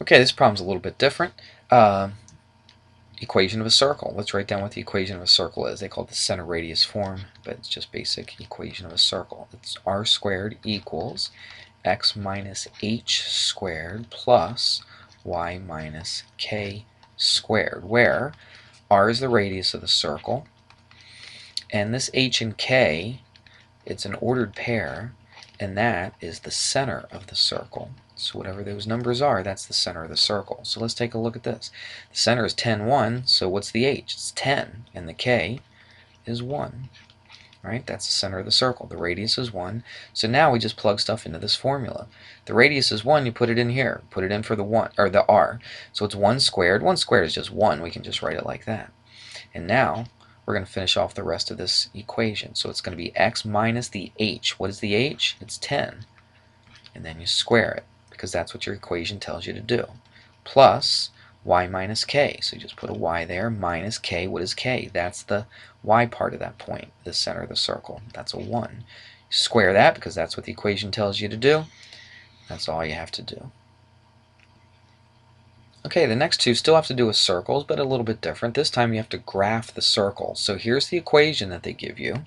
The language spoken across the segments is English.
Okay, this problem's a little bit different. Uh, equation of a circle. Let's write down what the equation of a circle is. They call it the center radius form, but it's just basic equation of a circle. It's r squared equals x minus h squared plus y minus k squared, where r is the radius of the circle, and this h and k, it's an ordered pair, and that is the center of the circle. So whatever those numbers are, that's the center of the circle. So let's take a look at this. The center is 10, 1, so what's the h? It's 10, and the k is 1. Right? That's the center of the circle. The radius is 1. So now we just plug stuff into this formula. The radius is 1, you put it in here. Put it in for the 1 or the r. So it's 1 squared. 1 squared is just 1. We can just write it like that. And now we're going to finish off the rest of this equation. So it's going to be x minus the h. What is the h? It's 10. And then you square it, because that's what your equation tells you to do. Plus y minus k. So you just put a y there, minus k. What is k? That's the y part of that point, the center of the circle. That's a 1. You square that, because that's what the equation tells you to do. That's all you have to do. Okay, the next two still have to do with circles, but a little bit different. This time you have to graph the circle. So here's the equation that they give you,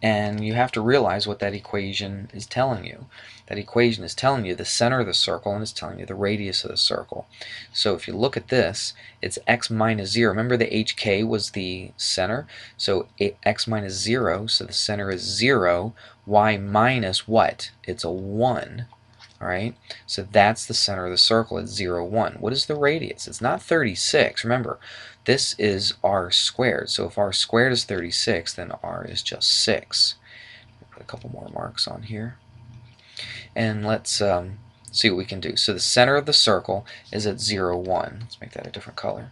and you have to realize what that equation is telling you. That equation is telling you the center of the circle, and it's telling you the radius of the circle. So if you look at this, it's x minus 0. Remember the hk was the center? So x minus 0, so the center is 0. Y minus what? It's a 1. Alright, so that's the center of the circle at 0, 1. What is the radius? It's not 36. Remember, this is r squared. So if r squared is 36, then r is just 6. Put a couple more marks on here. And let's see what we can do. So the center of the circle is at 0, 1. Let's make that a different color.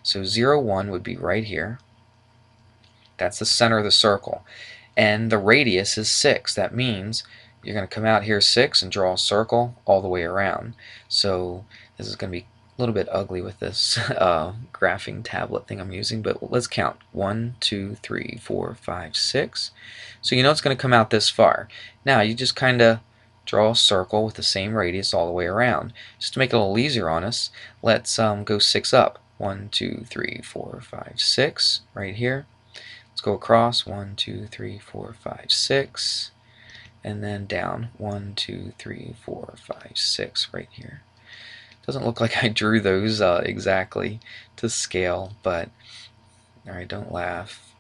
So 0, 1 would be right here. That's the center of the circle. And the radius is 6. That means you're going to come out here 6 and draw a circle all the way around. So this is going to be a little bit ugly with this graphing tablet thing I'm using, but let's count. 1, 2, 3, 4, 5, 6. So you know it's going to come out this far. Now you just kind of draw a circle with the same radius all the way around. Just to make it a little easier on us, let's go 6 up. 1, 2, 3, 4, 5, 6 right here. Let's go across. 1, 2, 3, 4, 5, 6. And then down 1, 2, 3, 4, 5, 6 right here. Doesn't look like I drew those exactly to scale, but alright, don't laugh.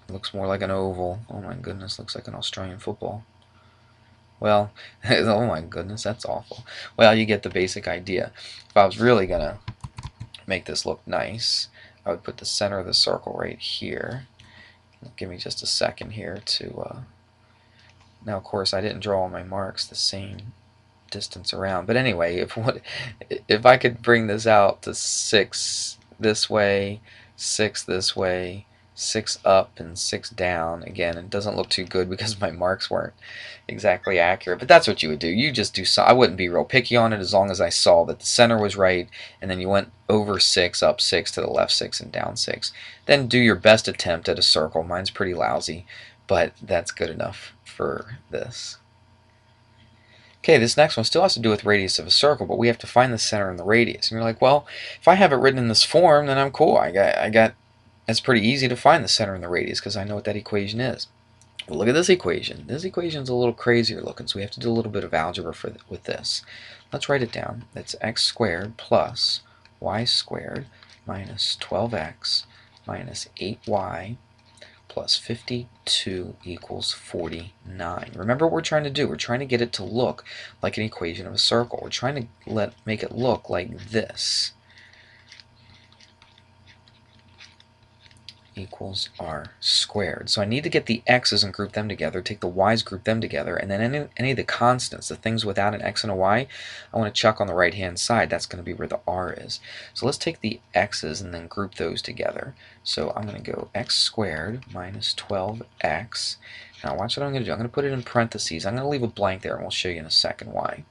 It looks more like an oval. Oh my goodness, looks like an Australian football. Well, oh my goodness, that's awful. Well, you get the basic idea. If I was really gonna make this look nice, I would put the center of the circle right here. Give me just a second here to now, of course, I didn't draw all my marks the same distance around. But anyway, if I could bring this out to 6 this way, 6 this way, 6 up, and 6 down. Again, it doesn't look too good because my marks weren't exactly accurate. But that's what you would do. You just do so. I wouldn't be real picky on it as long as I saw that the center was right, and then you went over 6, up 6, to the left 6, and down 6. Then do your best attempt at a circle. Mine's pretty lousy, but that's good enough for this. Okay, this next one still has to do with radius of a circle, but we have to find the center and the radius. And you're like, well, if I have it written in this form, then I'm cool. It's pretty easy to find the center and the radius because I know what that equation is. But look at this equation. This equation is a little crazier looking, so we have to do a little bit of algebra with this. Let's write it down. It's x squared plus y squared minus 12x minus 8y plus 52 equals 49. Remember what we're trying to do. We're trying to get it to look like an equation of a circle. We're trying to make it look like this. Equals r squared. So I need to get the x's and group them together, take the y's, group them together, and then any of the constants, the things without an x and a y, I want to chuck on the right hand side. That's going to be where the r is. So let's take the x's and then group those together. So I'm going to go x squared minus 12x. Now watch what I'm going to do. I'm going to put it in parentheses. I'm going to leave a blank there, and we'll show you in a second why.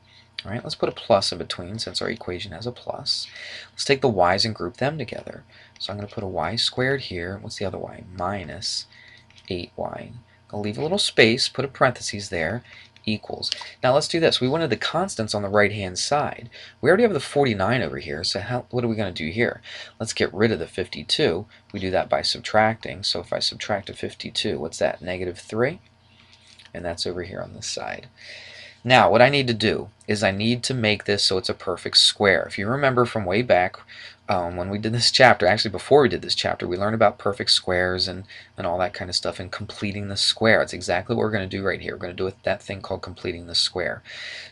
Alright, let's put a plus in between since our equation has a plus. Let's take the y's and group them together. So I'm going to put a y squared here. What's the other y? Minus 8y. I'll leave a little space, put a parentheses there. equals. Now let's do this. We wanted the constants on the right hand side. We already have the 49 over here, so what are we going to do here? Let's get rid of the 52. We do that by subtracting. So if I subtract a 52, what's that? Negative 3. And that's over here on this side. Now what I need to do is I need to make this so it's a perfect square. If you remember from way back when we did this chapter, actually before we did this chapter, we learned about perfect squares and all that kind of stuff and completing the square. It's exactly what we're going to do right here. We're going to do that thing called completing the square.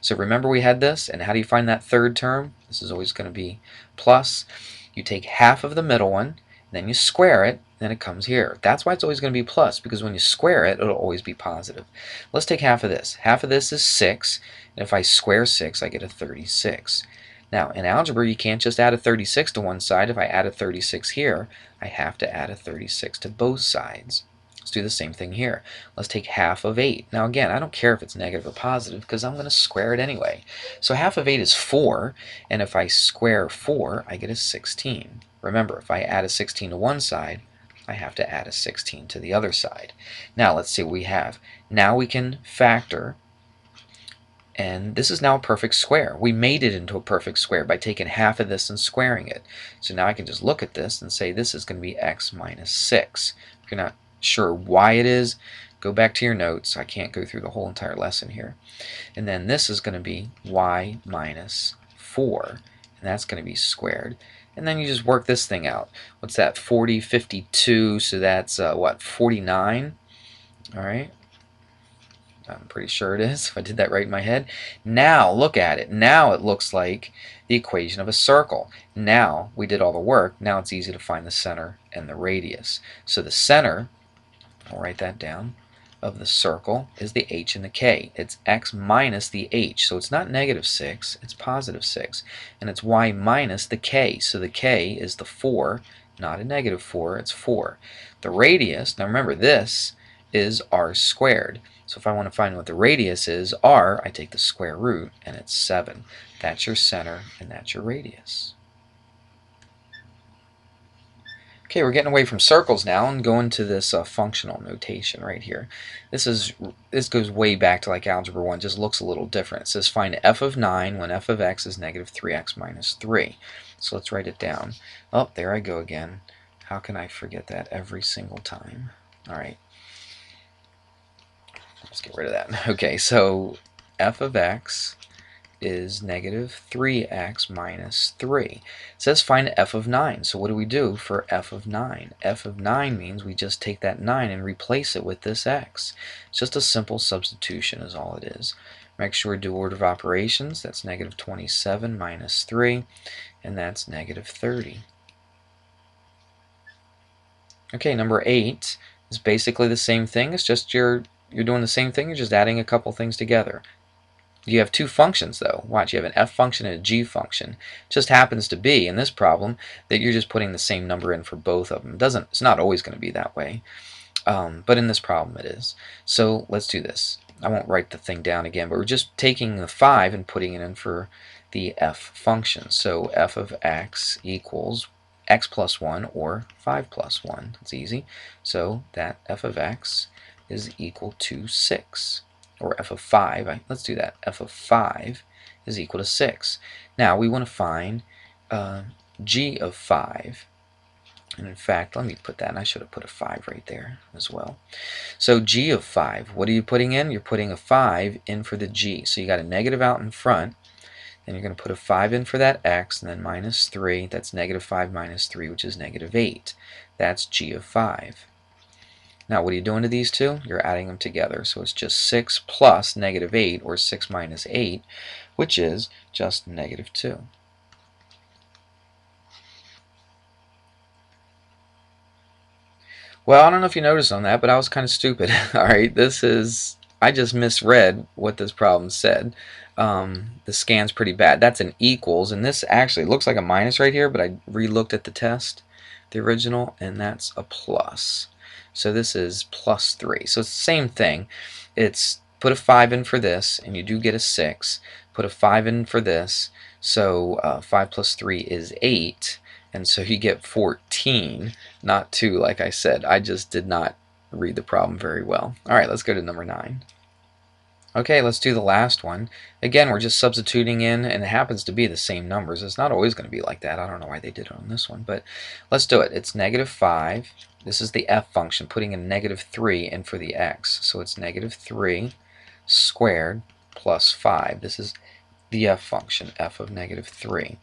So remember we had this, and how do you find that third term? This is always going to be plus. You take half of the middle one, then you square it, then it comes here. That's why it's always going to be plus, because when you square it, it'll always be positive. Let's take half of this. Half of this is 6, and if I square 6, I get a 36. Now, in algebra, you can't just add a 36 to one side. If I add a 36 here, I have to add a 36 to both sides. Let's do the same thing here. Let's take half of 8. Now again, I don't care if it's negative or positive because I'm going to square it anyway. So half of 8 is 4, and if I square 4, I get a 16. Remember, if I add a 16 to one side, I have to add a 16 to the other side. Now let's see what we have. Now we can factor, and this is now a perfect square. We made it into a perfect square by taking half of this and squaring it. So now I can just look at this and say this is going to be x minus 6. If you're not sure why it is, go back to your notes. I can't go through the whole entire lesson here. And then this is going to be y minus 4, and that's going to be squared. And then you just work this thing out. What's that? 40, 52, so that's what, 49? All right. I'm pretty sure it is, if I did that right in my head. Now, look at it. Now it looks like the equation of a circle. Now, we did all the work. Now it's easy to find the center and the radius. So the center, I'll write that down, of the circle is the h and the k. It's x minus the h, so it's not negative 6, it's positive 6. And it's y minus the k, so the k is the 4, not a negative 4, it's 4. The radius, now remember this is r squared. So if I want to find what the radius is, r, I take the square root, and it's 7. That's your center, and that's your radius. Okay, we're getting away from circles now and going to this functional notation right here. This goes way back to like Algebra 1, just looks a little different. It says find f of 9 when f of x is negative 3x minus 3. So let's write it down. Oh, there I go again. How can I forget that every single time? All right. Let's get rid of that. Okay, so f of x is negative 3x minus 3. It says find f of 9. So what do we do for f of 9? F of 9 means we just take that 9 and replace it with this x. It's just a simple substitution is all it is. Make sure we do order of operations. That's negative 27 minus 3, and that's negative 30. Okay, number 8 is basically the same thing. It's just you're doing the same thing. You're just adding a couple things together. You have two functions though. Watch, you have an f function and a g function. It just happens to be in this problem that you're just putting the same number in for both of them. It's not always going to be that way, but in this problem it is. So let's do this. I won't write the thing down again, but we're just taking the 5 and putting it in for the f function. So f of x equals x plus 1 or 5 plus 1. It's easy. So that f of x is equal to 6. Or f of 5, let's do that. F of 5 is equal to 6. Now we want to find g of 5. And in fact, let me put that, and I should have put a 5 right there as well. So g of 5, what are you putting in? You're putting a 5 in for the g. So you got a negative out in front, then you're going to put a 5 in for that x, and then minus 3. That's negative 5 minus 3, which is negative 8. That's g of 5. Now what are you doing to these two? You're adding them together. So it's just 6 plus negative 8, or 6 minus 8, which is just negative 2. Well, I don't know if you noticed on that, but I was kind of stupid. Alright, I just misread what this problem said. The scan's pretty bad. That's an equals, and this actually looks like a minus right here, but I re-looked at the test, the original, and that's a plus. So this is plus 3. So it's the same thing. It's put a 5 in for this, and you do get a 6. Put a 5 in for this, so 5 plus 3 is 8, and so you get 14, not 2 like I said. I just did not read the problem very well. Alright, let's go to number 9. Okay, let's do the last one. Again, we're just substituting in, and it happens to be the same numbers. It's not always going to be like that. I don't know why they did it on this one, but let's do it. It's negative 5. This is the f function, putting a negative 3 in for the x. So it's negative 3 squared plus 5. This is the f function, f of negative 3.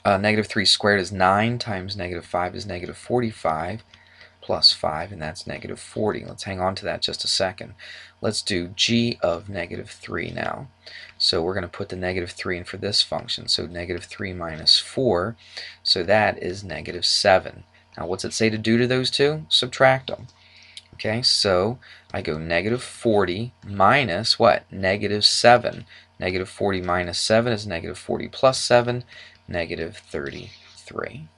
Negative 3 squared is 9 times negative 5 is negative 45 plus 5, and that's negative 40. Let's hang on to that just a second. Let's do g of negative 3 now. So we're going to put the negative 3 in for this function. So negative 3 minus 4, so that is negative 7. Now what's it say to do to those two? Subtract them. Okay, so I go negative 40 minus what? Negative 7. Negative 40 minus 7 is negative 40 plus 7, negative 33.